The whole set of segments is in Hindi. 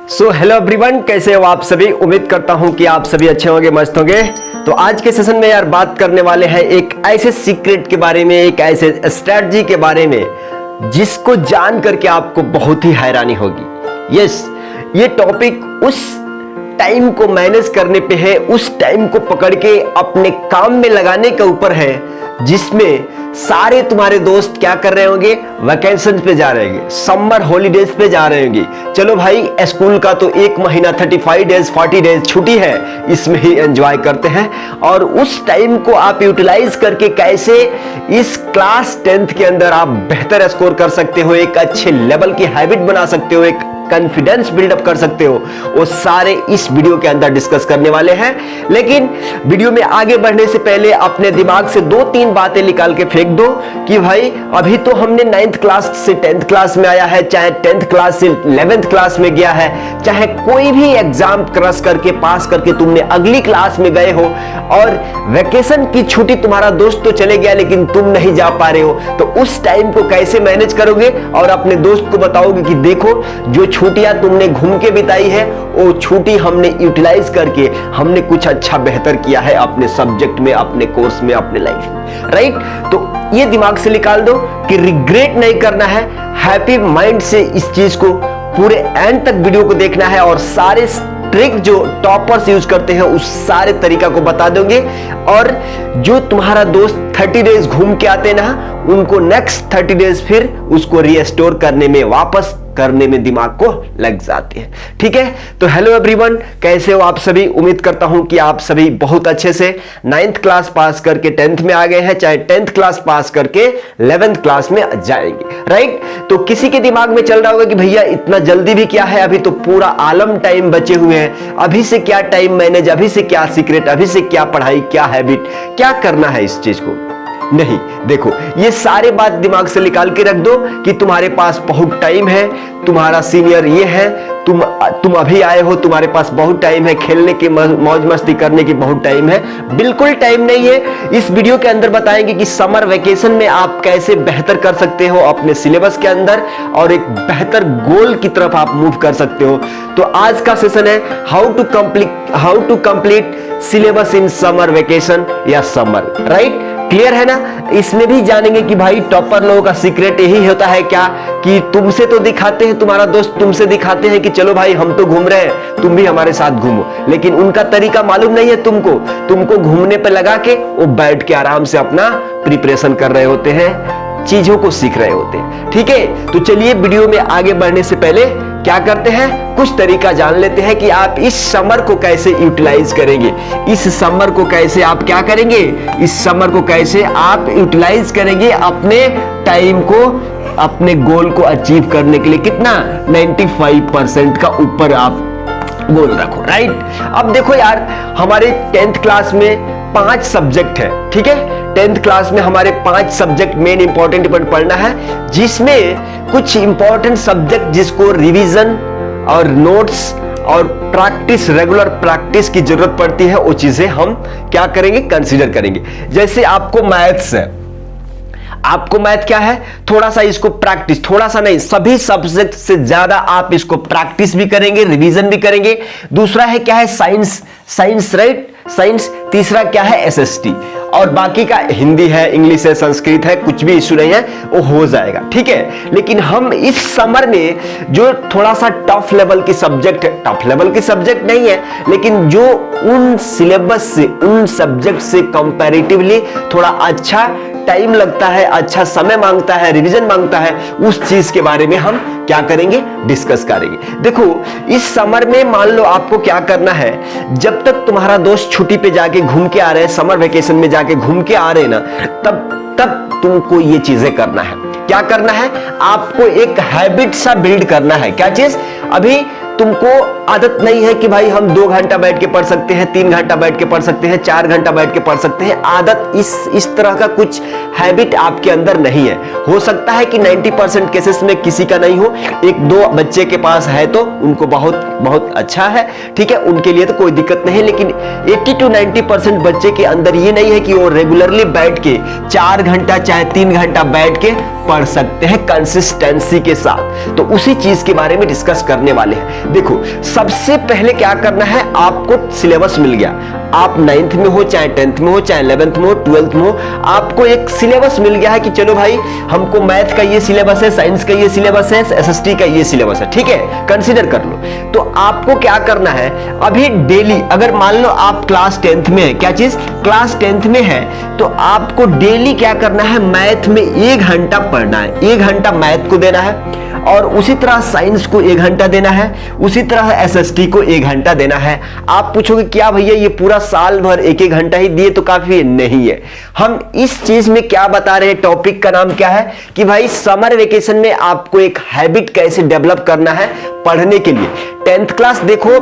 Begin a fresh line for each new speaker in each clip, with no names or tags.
सो हेलो एवरीवन, कैसे हो आप सभी। उम्मीद करता हूं कि आप सभी अच्छे होंगे, मस्त होंगे। तो आज के सेशन में यार बात करने वाले हैं एक ऐसे सीक्रेट के बारे में, एक ऐसे स्ट्रैटेजी के बारे में जिसको जान करके आपको बहुत ही हैरानी होगी। यस, ये टॉपिक उस टाइम को मैनेज करने पे है, उस टाइम को पकड़ के अपने काम में लगाने के ऊपर है, जिसमें सारे तुम्हारे दोस्त क्या कर रहे होंगे, वैकेशन पे जा रहे होंगे, समर हॉलीडेज पे जा रहे होंगे। चलो भाई, स्कूल का तो एक महीना 35 डेज 40 डेज छुट्टी है, इसमें ही एंजॉय करते हैं। और उस टाइम को आप यूटिलाइज करके कैसे इस क्लास 10th के अंदर आप बेहतर स्कोर कर सकते हो, एक अच्छे लेवल की हैबिट बना सकते हो, एक कॉन्फिडेंस बिल्डअप कर सकते हो, वो सारे इस वीडियो के अंदर डिस्कस करने वाले हैं। लेकिन वीडियो में आगे बढ़ने से पहले अपने दिमाग से 2-3 बातें निकाल के फेंक दो कि भाई अभी तो हमने 9th क्लास से 10th क्लास में आया है, चाहे 10th क्लास से 11th क्लास में गया है, चाहे कोई भी एग्जाम क्रॉस करके पास करके तुमने अगली क्लास में गए हो और वेकेशन की छुट्टी तुम्हारा दोस्त तो चले गया लेकिन तुम नहीं जा पा रहे हो, तो उस टाइम को कैसे मैनेज करोगे और अपने दोस्त को बताओगे कि देखो जो छुट्टियां तुमने घूम के बिताई है, वो छुट्टी हमने यूटिलाइज करके हमने कुछ अच्छा बेहतर किया है अपने सब्जेक्ट में, अपने कोर्स में, अपने लाइफ में। राइट? तो ये दिमाग से निकाल दो कि रिग्रेट नहीं करना है, हैप्पी माइंड से इस चीज को पूरे एंड तक वीडियो को देखना है और सारे ट्रिक जो टॉपर्स यूज करते हैं उस सारे तरीका को बता दोगे। और जो तुम्हारा दोस्त 30 डेज घूम के आते ना, उनको नेक्स्ट 30 डेज फिर उसको रीस्टोर करने में, वापस करने में दिमाग को लग जाते हैं। ठीक है, तो हेलो एवरीवन, कैसे हो आप सभी। उम्मीद करता हूं कि आप सभी बहुत अच्छे से 9th क्लास पास करके 10th में आ गए हैं, चाहे 10th क्लास पास करके 11th क्लास में जाएंगे। राइट? तो किसी के दिमाग में चल रहा होगा कि भैया इतना जल्दी भी क्या है, अभी तो पूरा आलम टाइम बचे हुए हैं, अभी से क्या टाइम मैनेज, अभी से क्या सीक्रेट, अभी से क्या पढ़ाई, क्या हैबिट, क्या करना है इस चीज को। नहीं, देखो, ये सारे बात दिमाग से निकाल के रख दो कि तुम्हारे पास बहुत टाइम है, तुम्हारा सीनियर ये है, तुम अभी आए हो, तुम्हारे पास बहुत टाइम है, खेलने की मौज मस्ती करने की बहुत टाइम है। बिल्कुल टाइम नहीं है। इस वीडियो के अंदर बताएंगे कि समर वेकेशन में आप कैसे बेहतर कर सकते हो अपने सिलेबस के अंदर और एक बेहतर गोल की तरफ आप मूव कर सकते हो। तो आज का सेशन है how to complete syllabus in summer vacation या समर। राइट? क्लियर है ना? इसमें भी जानेंगे कि भाई टॉपर लोगों का सीक्रेट यही होता है क्या कि तुमसे तो दिखाते हैं, तुम्हारा दोस्त तुमसे दिखाते हैं कि चलो भाई हम तो घूम रहे हैं, तुम भी हमारे साथ घूमो, लेकिन उनका तरीका मालूम नहीं है तुमको घूमने पे लगा के वो बैठ के आराम से अपना प्रिपरेशन कर रहे होते हैं, चीजों को सीख रहे होते हैं। ठीक है, तो चलिए वीडियो में आगे बढ़ने से पहले क्या करते हैं, कुछ तरीका जान लेते हैं कि आप इस समर को कैसे यूटिलाइज करेंगे, इस समर को कैसे आप क्या करेंगे, इस समर को कैसे आप यूटिलाइज करेंगे अपने टाइम को, अपने गोल को अचीव करने के लिए। कितना? 95% का ऊपर आप गोल रखो। राइट? अब देखो यार, हमारे 10th क्लास में 5 सब्जेक्ट है। ठीक है, 10th क्लास में हमारे 5 सब्जेक्ट मेन इंपॉर्टेंट पढ़ना है, जिसमें कुछ इंपॉर्टेंट सब्जेक्ट जिसको रिवीजन और नोट्स और प्रैक्टिस, रेगुलर प्रैक्टिस की जरूरत पड़ती है, वो चीजें हम क्या करेंगे, कंसीडर करेंगे। जैसे आपको मैथ्स है, आपको मैथ क्या है, थोड़ा सा इसको प्रैक्टिस, थोड़ा सा नहीं, सभी सब्जेक्ट से ज्यादा आप इसको प्रैक्टिस भी करेंगे, रिवीजन भी करेंगे। दूसरा है क्या है, साइंस। राइट? साइंस। तीसरा क्या है, एसएसटी। और बाकी का हिंदी है, इंग्लिश है, संस्कृत है, कुछ भी इश्यू नहीं है, वो हो जाएगा। ठीक है, लेकिन हम इस समर में जो थोड़ा सा टफ लेवल की सब्जेक्ट है, टफ लेवल की सब्जेक्ट नहीं है, लेकिन जो उन सिलेबस से, उन सब्जेक्ट से कंपैरेटिवली थोड़ा अच्छा टाइम लगता है, अच्छा समय मांगता है, रिवीजन मांगता है, उस चीज के बारे में हम क्या करेंगे, डिस्कस करेंगे। देखो, इस समर में मान लो आपको क्या करना है, जब तक तुम्हारा दोस्त छुट्टी पे जाके घूम के आ रहे हैं, समर वेकेशन में जाके घूम के आ रहे हैं ना, तब तुमको ये चीजें करना है। क्या करना है, आपको एक हैबिट सा बिल्ड करना है। क्या चीज? अभी तुमको आदत नहीं है कि भाई हम 2 घंटा बैठ के पढ़ सकते हैं, 3 घंटा बैठ के पढ़ सकते हैं, 4 घंटा बैठ के पढ़ सकते हैं। आदत इस तरह का कुछ हैबिट आपके अंदर नहीं है। हो सकता है कि 90% केसेस में किसी का नहीं हो, 1-2 बच्चे के पास है तो उनको बहुत बहुत अच्छा है। ठीक है, उनके लिए तो कोई दिक्कत नहीं, लेकिन 80 to 90% बच्चे के अंदर ये नहीं है कि वो रेगुलरली बैठ के 4 घंटा चाहे 3 घंटा बैठ के पढ़ सकते हैं कंसिस्टेंसी के साथ। तो उसी चीज के बारे में डिस्कस करने वाले हैं। देखो, सबसे पहले क्या करना है, आपको सिलेबस मिल गया, आप 9th में हो चाहे 10th में हो चाहे 11th में हो 12th में हो, आपको एक सिलेबस मिल गया है कि चलो भाई हमको मैथ का ये सिलेबस है, साइंस का ये सिलेबस है, एसएसटी का ये सिलेबस है, ठीक है, कंसीडर कर लो। तो आपको क्या करना है, अभी डेली अगर मान लो आप क्लास 10th में है, क्या चीज, क्लास 10th में है, तो आपको डेली क्या करना है, मैथ में 1 घंटा पढ़ना है, 1 घंटा मैथ को देना है, और उसी तरह साइंस को 1 घंटा देना है, उसी तरह एसएसटी को 1 घंटा देना है। आप पूछोगे क्या भैया ये पूरा साल भर 1-1 घंटा ही दिए तो काफी है? नहीं है। हम इस चीज में क्या बता रहे हैं, टॉपिक का नाम क्या है कि भाई समर वेकेशन में आपको एक हैबिट कैसे डेवलप करना है पढ़ने के लिए। 10th क्लास देखो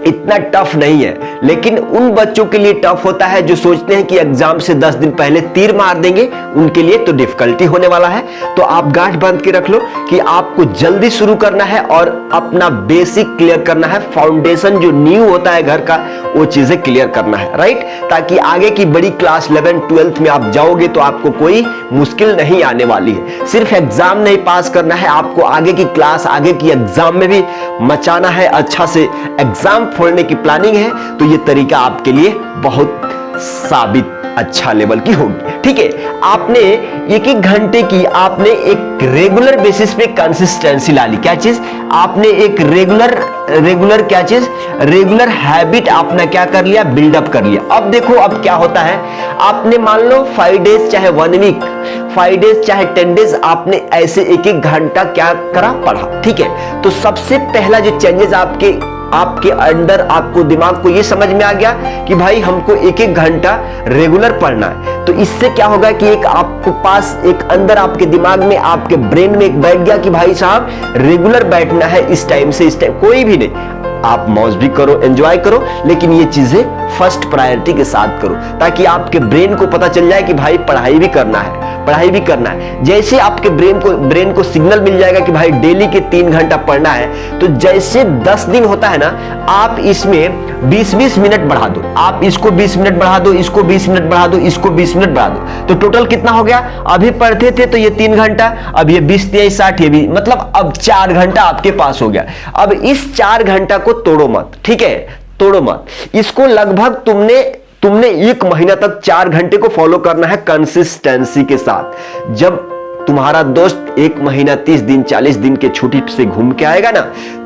इतना टफ नहीं है, लेकिन उन बच्चों के लिए टफ होता है जो सोचते हैं कि एग्जाम से 10 दिन पहले तीर मार देंगे, उनके लिए तो डिफिकल्टी होने वाला है। तो आप गांठ बांध के रख लो कि आपको जल्दी शुरू करना है और अपना बेसिक क्लियर करना है, फाउंडेशन जो नींव होता है घर का वो चीजें क्लियर करना है, राइट, ताकि आगे की बड़ी क्लास 11 12th में आप जाओगे तो आपको कोई मुश्किल नहीं आने वाली है। सिर्फ एग्जाम नहीं पास करना है, आपको आगे की क्लास आगे की एग्जाम में भी मचाना है, अच्छा से एग्जाम फोड़ने की प्लानिंग है। तो ये तरीका आपके लिए बहुत साबित अच्छा लेवल की होगी, ठीक है। आपने 1-1 घंटे की आपने एक रेगुलर बेसिस पे कंसिस्टेंसी ला ली, क्या चीज, आपने एक रेगुलर क्या चीज, रेगुलर हैबिट आपने क्या कर लिया, बिल्डअप कर लिया। अब देखो अब क्या होता है, आपने मान लो 5 डेज चाहे 1 वीक, 5 डेज चाहे 10 डेज आपने ऐसे 1-1 घंटा क्या करा, पढ़ा, ठीक है। तो सबसे पहला जो चेंजेस आपके अंदर, आपको दिमाग को ये समझ में आ गया कि भाई हमको 1-1 घंटा रेगुलर पढ़ना है। तो इससे क्या होगा कि एक आपको पास एक अंदर आपके दिमाग में, आपके ब्रेन में एक बैठ गया कि भाई साहब रेगुलर बैठना है इस टाइम से इस टाइम, कोई भी नहीं, आप मौज भी करो, एंजॉय करो, लेकिन ये चीजें फर्स्ट प्रायोरिटी के साथ करो, ताकि आपके ब्रेन को पता चल जाए कि भाई पढ़ाई भी करना है, पढ़ाई भी करना है। जैसे आपके ब्रेन को सिग्नल मिल जाएगा कि भाई डेली के 3 घंटा पढ़ना है, तो जैसे 10 दिन होता है ना, आप इसमें 20-20 मिनट बढ़ा दो, आप इसको 20 मिनट बढ़ा दो, इसको 20 मिनट बढ़ा दो, इसको 20 मिनट बढ़ा दो, तो टोटल कितना हो गया, अभी पढ़ते थे तो ये 3 घंटा, अब ये 20-23 60, ये भी मतलब अब 4 घंटा आपके पास हो गया। अब इस 4 घंटा को तोड़ो मत, ठीक है, तोड़ो मत इसको। लगभग तुमने 1 महीना तक 4 घंटे को फॉलो करना है कंसिस्टेंसी के साथ। जब तुम्हारा दोस्त 1 महीना 30 दिन 40 दिन के छुट्टी से घूम के आएगा ना,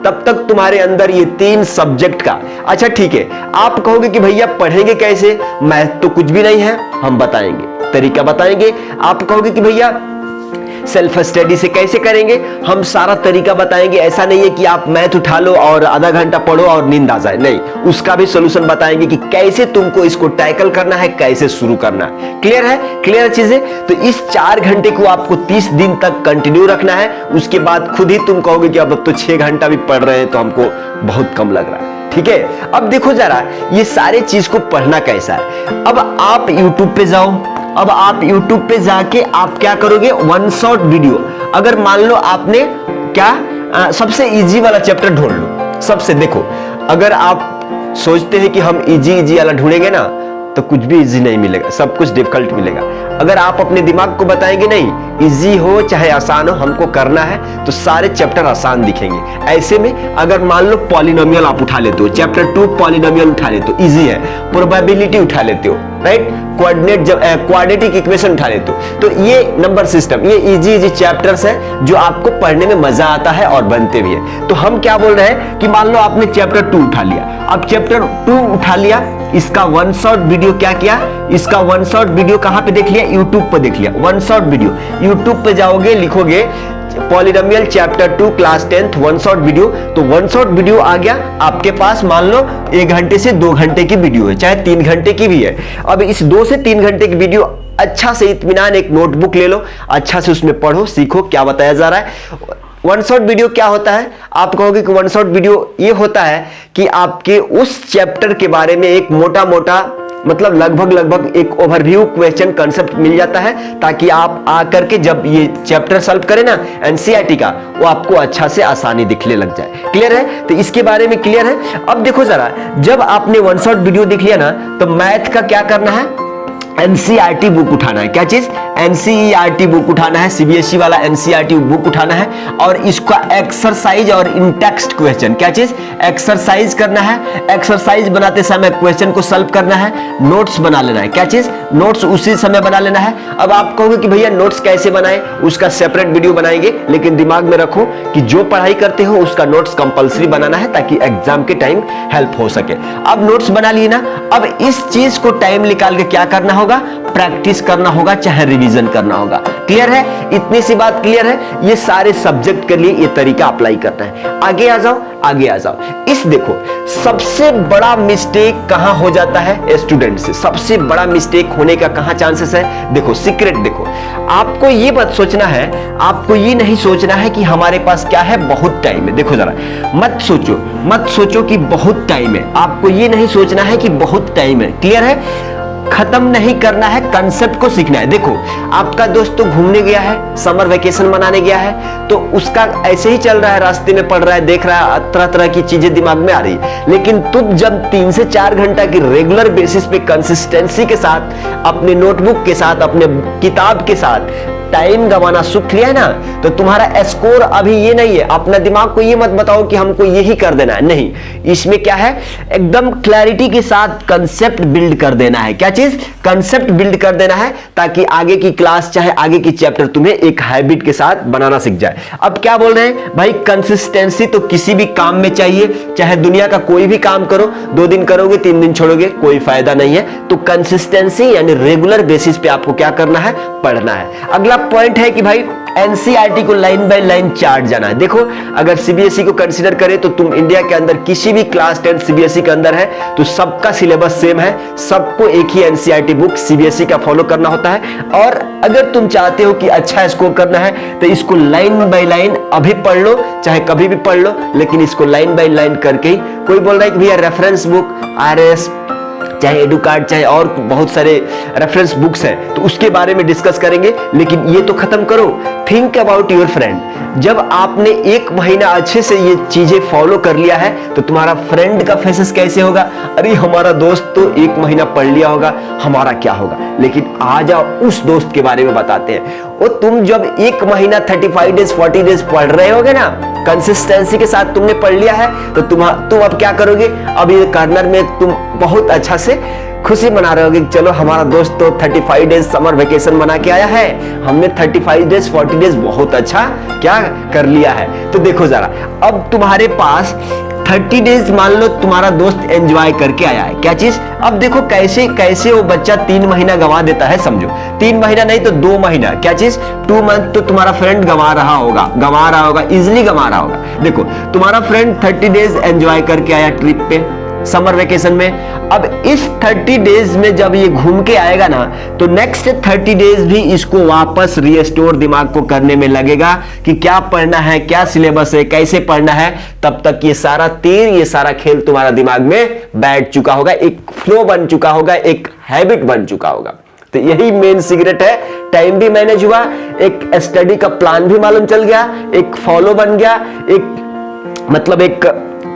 तब तक तुम्हारे अंदर ये 3 सब्जेक्ट का, अच्छा ठीक है, आप कहोगे कि भैया पढ़ेंगे कैसे, मैथ तो कुछ भी नहीं है, हम बताएंगे, तरीका बताएंगे। आप कहोगे कि भैया सेल्फ स्टडी से कैसे करेंगे, हम सारा तरीका बताएंगे। ऐसा नहीं है कि आप मैथ उठा लो और आधा घंटा पढ़ो और नींद आ जाए, नहीं, उसका भी सॉल्यूशन बताएंगे कि कैसे तुमको इसको टैकल करना है, कैसे शुरू करना है। क्लियर है, क्लियर चीजें। तो इस 4 घंटे को आपको 30 दिन तक कंटिन्यू रखना है। उसके बाद खुद ही तुम कहोगे कि अब तो 6 घंटा भी पढ़ रहे हैं तो हमको बहुत कम लग रहा है, ठीक है। अब देखो जरा ये सारे चीज को पढ़ना कैसा है। अब आप YouTube पे जाओ, अब आप YouTube पे जाके आप क्या करोगे, 1 शॉट वीडियो। अगर मान लो आपने क्या सबसे इजी वाला चैप्टर ढूंढ लो, सबसे देखो, अगर आप सोचते हैं कि हम इजी वाला ढूंढेंगे ना तो कुछ भी इजी नहीं मिलेगा, सब कुछ डिफिकल्ट मिलेगा। अगर आप अपने दिमाग को बताएंगे नहीं इजी हो चाहे आसान हो हमको करना है, तो सारे चैप्टर आसान दिखेंगे। ऐसे में अगर मान लो पॉलिनोमियल आप उठा लेते हो, चैप्टर 2 पॉलिनोमियल उठा लेते हो, इजी है। प्रोबेबिलिटी उठा लेते हो, राइट, क्वाड्रेटिक इक्वेशन उठा लेते हो, तो ये नंबर सिस्टम, ये इजी चैप्टर्स है जो आपको पढ़ने में मजा आता है और बनते भी है। तो हम क्या बोल रहे हैं कि मान लो आपने चैप्टर 2 उठा लिया, अब चैप्टर 2 उठा लिया, इसका 1 शॉट वीडियो क्या किया, इसका 1 शॉट वीडियो कहां पे देख लिया, YouTube पे देख लिया। 1 शॉट वीडियो YouTube पे जाओगे, लिखोगे polynomial chapter 2 class 10th 1 shot video, तो 1 शॉट वीडियो आ गया आपके पास। मान लो 1 घंटे से 2 घंटे की वीडियो है, चाहे 3 घंटे की भी है। अब इस 2 से 3 घंटे की वीडियो अच्छा से इत्मीनान एक नोटबुक ले लो, अच्छा से उसमें पढ़ो, सीखो क्या बताया जा रहा है। 1 शॉट वीडियो क्या होता है, आप कहोगे कि 1 शॉट वीडियो ये होता है कि आपके उस चैप्टर के बारे में एक मोटा मतलब लगभग एक ओवरव्यू क्वेश्चन कंसेप्ट मिल जाता है, ताकि आप आकर के जब ये चैप्टर सॉल्व करें ना एनसीईआरटी का, वो आपको अच्छा से आसानी दिखने लग जाए। क्लियर है, तो इसके बारे में क्लियर है। अब देखो जरा, जब आपने 1 शॉट वीडियो देख लिया ना, तो मैथ का क्या करना है, एनसीईआरटी बुक उठाना है। क्या चीज, एनसीईआरटी बुक उठाना है, सीबीएसई वाला एनसीईआरटी बुक उठाना है और इसका एक्सरसाइज और इन टेक्स्ट क्वेश्चन, क्या चीज, एक्सरसाइज करना है। एक्सरसाइज बनाते समय क्वेश्चन को सॉल्व करना है, नोट्स बना लेना है, क्या चीज, नोट्स उसी समय बना लेना है। अब आप कहोगे कि भैया नोट्स कैसे बनाए, उसका सेपरेट वीडियो बनाएंगे, लेकिन दिमाग में रखो कि जो पढ़ाई करते हो उसका नोट्स कंपलसरी बनाना है ताकि एग्जाम के टाइम हेल्प हो सके। अब नोट्स बना लिए ना, अब इस चीज को टाइम निकाल के क्या करना होगा, प्रैक्टिस करना होगा, चाहे रिवीजन करना होगा। क्लियर है, इतनी सी बात क्लियर है। ये सारे सब्जेक्ट के लिए ये तरीका अप्लाई करना है। आगे आ जाओ, आगे आ जाओ। इस देखो सबसे बड़ा मिस्टेक कहां हो जाता है स्टूडेंट से, सबसे बड़ा मिस्टेक होने का कहां चांसेस है, देखो सीक्रेट देखो। आपको ये मत सोचना है, आपको ये नहीं सोचना है कि हमारे पास क्या है, बहुत टाइम है। देखो जरा मत सोचो, मत सोचो कि बहुत टाइम है, आपको ये नहीं सोचना है कि बहुत टाइम है। क्लियर है, खत्म नहीं करना है, कंसेप्ट को सीखना है। देखो आपका दोस्त तो घूमने गया है, समर वेकेशन मनाने गया है, तो उसका ऐसे ही चल रहा है, रास्ते में पढ़ रहा है, देख रहा है, तरह तरह की चीजें दिमाग में आ रही है। लेकिन तुम जब 3 से 4 घंटा की रेगुलर बेसिस पे कंसिस्टेंसी के साथ अपने नोटबुक के साथ, अपने किताब के साथ टाइम गंवाना सीख लिया है ना, तो तुम्हारा स्कोर अभी ये नहीं है। अपना दिमाग को ये मत बताओ कि हमको यही कर देना है, नहीं। इसमें क्या है, एकदम क्लैरिटी के साथ कंसेप्ट बिल्ड कर देना है। क्या चीज, कंसेप्ट बिल्ड कर देना है, ताकि आगे की क्लास चाहे आगे की चैप्टर तुम्हें एक हैबिट के साथ बनाना सीख जाए। अब क्या बोल रहे हैं भाई, कंसिस्टेंसी तो किसी भी काम में चाहिए, चाहे दुनिया का कोई भी काम करो, 2 दिन करोगे 3 दिन छोड़ोगे कोई फायदा नहीं है। तो कंसिस्टेंसी यानी रेगुलर बेसिस पे आपको क्या करना है, पढ़ना है। अगला पॉइंट है कि भाई एनसीईआरटी को लाइन बाय लाइन चार्ट जाना है। देखो अगर सीबीएसई को कंसीडर करें तो तुम इंडिया के अंदर किसी भी क्लास 10 सीबीएसई के अंदर है तो सबका सिलेबस सेम है, सबको एक ही एनसीईआरटी बुक सीबीएसई का फॉलो करना होता है। और अगर तुम चाहते हो कि अच्छा स्कोर करना है तो इसको लाइन बाय लाइन अभी पढ़ लो, चाहे कभी भी पढ़ लो, लेकिन इसको लाइन बाय लाइन करके ही। कोई बोल रहा है कि भैया रेफरेंस बुक, आरएस, चाहे एडुकार्ड, चाहे और बहुत सारे रेफरेंस बुक्स हैं, तो उसके बारे में डिस्कस करेंगे, लेकिन ये तो खत्म करो। Think about your friend. जब आपने 1 महीना अच्छे से ये चीजें फॉलो कर लिया है तो तुम्हारा फ्रेंड का फेसेस कैसे होगा, अरे हमारा दोस्त तो 1 महीना पढ़ लिया होगा, हमारा क्या होगा। लेकिन आ जाओ उस दोस्त के बारे में बताते हैं। वो तुम जब 1 महीना 35 डेज 40 डेज पढ़ रहे होगे ना, कंसिस्टेंसी के साथ तुमने पढ़ लिया है, तो तुम अब क्या करोगे, अब ये कॉर्नर में तुम बहुत अच्छा से खुशी मना रहे होगे, चलो हमारा दोस्त तो 35 डेज समर वेकेशन मना के आया है, हमने 35 डेज 40 डेज बहुत अच्छा क्या कर लिया है। तो देखो जरा, अब तुम्हारे पास 30 डेज मान लो तुम्हारा दोस्त एंजॉय करके आया है, क्या चीज। अब देखो कैसे कैसे वो बच्चा 3 महीना गंवा देता है, समझो 3 महीना नहीं तो 2 महीना, क्या चीज, 2 मंथ तो तुम्हारा फ्रेंड गंवा रहा होगा, इजिली गंवा रहा होगा। देखो तुम्हारा फ्रेंड 30 डेज एंजॉय करके आया ट्रिप पे, समर वेकेशन में। अब इस 30 डेज में जब ये घूम के आएगा ना, तो नेक्स्ट 30 डेज भी इसको वापस रिस्टोर दिमाग को करने में लगेगा कि क्या पढ़ना है, क्या सिलेबस है, कैसे पढ़ना है। तब तक ये सारा तीर, ये सारा खेल तुम्हारा दिमाग में बैठ चुका होगा, एक फ्लो बन चुका होगा, एक हैबिट बन चुका होगा। तो यही मेन सीक्रेट है, टाइम भी मैनेज हुआ, एक स्टडी का प्लान भी मालूम चल गया, एक फॉलो बन गया, एक मतलब एक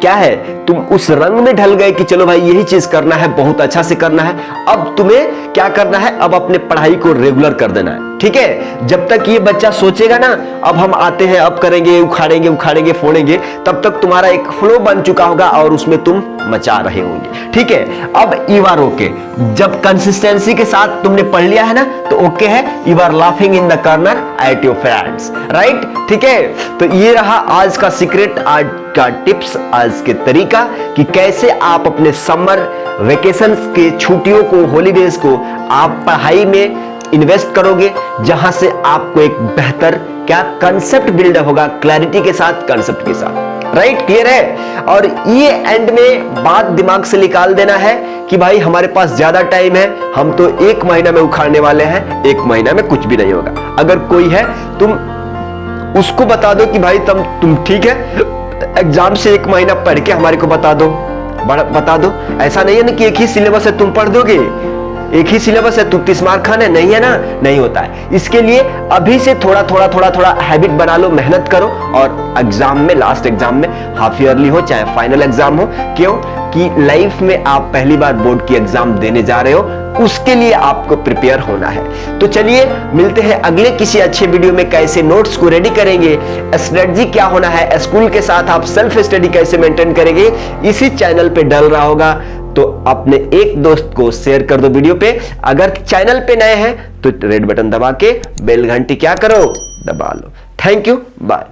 क्या है, तुम उस रंग में ढल गए कि चलो भाई यही चीज करना है, बहुत अच्छा से करना है। अब तुम्हें क्या करना है, अब अपने पढ़ाई को रेगुलर कर देना है, ठीक है। जब तक ये बच्चा सोचेगा ना अब हम आते हैं, अब करेंगे, उखाड़ेंगे फोड़ेंगे, तब तक तुम्हारा एक फ्लो बन चुका होगा और उसमें तुम मचा रहे होंगे, ठीक है। अब यू आर ओके, जब कंसिस्टेंसी के साथ तुमने पढ़ लिया है ना तो ओके है, you are laughing in the corner at your friends, right, ठीक है। तो ये रहा आज का सीक्रेट, आज का टिप्स, आज के तरीका कि कैसे आप अपने समर वेकेशन के छुट्टियों को, हॉलीडेज को आप पढ़ाई में इन्वेस्ट करोगे, जहां से आपको एक बेहतर क्या कंसेप्ट बिल्ड होगा, क्लैरिटी के साथ, कंसेप्ट के साथ, राइट, क्लियर है। और ये एंड में बात दिमाग से निकाल देना है कि भाई हमारे पास ज्यादा टाइम है, हम तो 1 महीना में उखाड़ने वाले हैं, 1 महीना में कुछ भी नहीं होगा। अगर कोई है तुम उसको बता दो कि भाई तुम ठीक है, एग्जाम से 1 महीना पढ़ के हमारे को बता दो। ऐसा नहीं है ना कि एक ही सिलेबस है तुम पढ़ दोगे, एक ही सिलेबस है, 30 मार्क खाने, नहीं है ना, नहीं होता है। इसके लिए अभी से थोड़ा हैबिट बना लो, मेहनत करो, और एग्जाम में, लास्ट एग्जाम में, हाफ ईयरली हो चाहे फाइनल एग्जाम हो, क्यों कि लाइफ में आप पहली बार बोर्ड की एग्जाम देने जा रहे हो, उसके लिए आपको प्रिपेयर होना है। तो चलिए मिलते हैं अगले किसी अच्छे वीडियो में, कैसे नोट्स को रेडी करेंगे, स्ट्रेटजी क्या होना है, स्कूल के साथ आप सेल्फ स्टडी कैसे मेंटेन करेंगे, इसी चैनल पे डल रहा होगा। तो अपने एक दोस्त को शेयर कर दो वीडियो पे। अगर चैनल पे नए हैं तो रेड बटन दबा के बेल घंटी क्या करो, दबा लो। Thank you, bye.